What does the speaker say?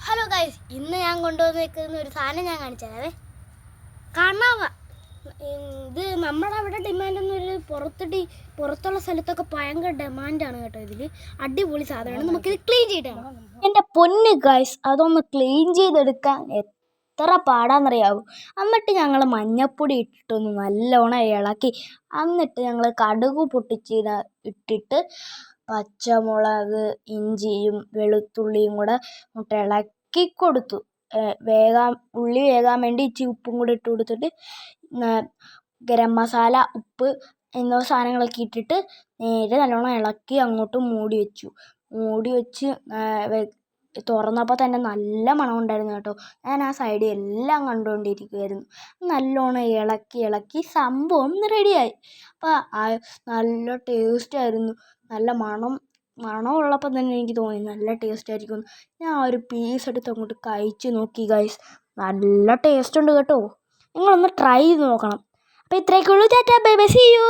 Hello guys, ഇന്ന് ഞാൻ കൊണ്ടുവന്ന് വെക്കുന്ന ഒരു സാധനം ഞാൻ കാണിച്ചു തരാവേ. കണവ. ഇത് നമ്മുടെ അവിടെ ഡിമാൻഡൊന്നും ഒരു പുറത്തുള്ള സ്ഥലത്തൊക്കെ ഭയങ്കര ഡിമാൻഡാണ് കേട്ടോ. ഇതിൽ അടിപൊളി സാധനമാണ്. നമുക്കിത് ക്ലീൻ ചെയ്തിടാം. എൻ്റെ പൊന്ന് ഗൈസ്, അതൊന്ന് ക്ലീൻ ചെയ്തെടുക്കാൻ എത്ര പാടാന്നറിയാവൂ. എന്നിട്ട് ഞങ്ങൾ മഞ്ഞപ്പൊടി ഇട്ടിട്ടൊന്ന് നല്ലോണം ഇളക്കി, എന്നിട്ട് ഞങ്ങൾ കടുക് ഇട്ടിട്ട് പച്ചമുളക്, ഇഞ്ചിയും വെളുത്തുള്ളിയും കൂടെ ഇളക്കി കൊടുത്തു. ഉള്ളി വേകാൻ വേണ്ടി ഇച്ചിരി ഉപ്പും കൂടെ ഇട്ട് കൊടുത്തിട്ട് ഗരം മസാല, ഉപ്പ് എന്നോ സാധനങ്ങളൊക്കെ ഇട്ടിട്ട് നേരെ നല്ലോണം ഇളക്കി അങ്ങോട്ട് മൂടി വെച്ച് തുറന്നപ്പോൾ തന്നെ നല്ല മണം ഉണ്ടായിരുന്നു കേട്ടോ. ഞാൻ ആ സൈഡിൽ എല്ലാം കണ്ടുകൊണ്ടിരിക്കുമായിരുന്നു. നല്ലോണം ഇളക്കി സംഭവം റെഡിയായി. അപ്പോൾ നല്ല ടേസ്റ്റായിരുന്നു. നല്ല മണമുള്ളപ്പോൾ തന്നെ എനിക്ക് തോന്നി നല്ല ടേസ്റ്റ് ആയിരിക്കും. ഞാൻ ഒരു പീസ് എടുത്ത് അങ്ങോട്ട് കഴിച്ച് നോക്കി ഗൈസ്. നല്ല ടേസ്റ്റ് ഉണ്ട് കേട്ടോ. നിങ്ങളൊന്ന് ട്രൈ ചെയ്ത് നോക്കണം. അപ്പോൾ ഇത്രയൊക്കെ ഉള്ളൂ. ടാറ്റാ, ബൈ ബൈ, സീ യു.